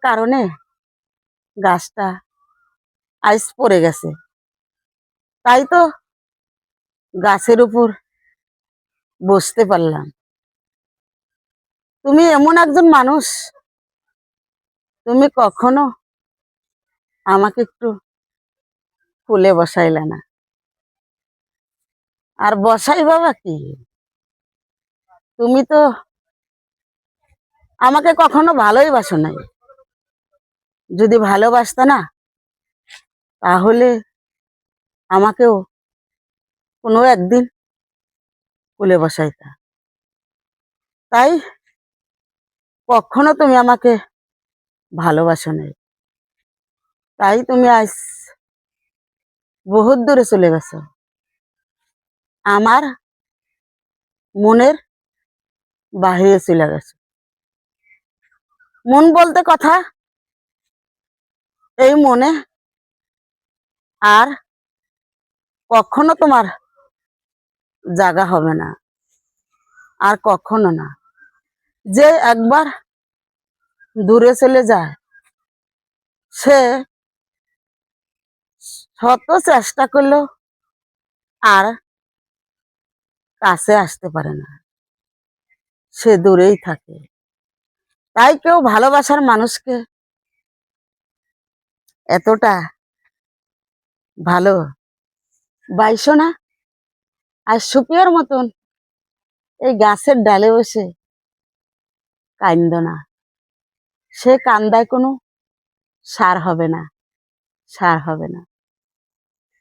কারণে গাছটা আইস পড়ে গেছে। তাই তো গাছের উপর বসতে পারলাম। তুমি এমন একজন মানুষ, তুমি কখনো আমাকে একটু কুলে বসাইলে না। আর বসাই বাবা কি, তুমি তো আমাকে কখনো ভালোই বাসো নাই। যদি ভালোবাসতে না, তাহলে আমাকেও কোনো একদিন কুলে বসাইতা। তাই কখনো তুমি আমাকে ভালোবাসো নাই। তাই তুমি আজ বহুত দূরে চলে গেছো, আমার মনের বাহিরে চলে গেছো। মন বলতে কথা, এই মনে আর কখনো তোমার জায়গা হবে না, আর কখনো না। যে একবার দূরে চলে যায়, সে শত চেষ্টা করলেও আর কাছে আসতে পারে না, সে দূরেই থাকে। তাই কেউ ভালোবাসার মানুষকে এতটা ভালো বাইসো না, আর সুপিয়ার মতন এই গাছের ডালে বসে কান্দ না। সে কান্দায় কোনো সার হবে না, সার হবে না।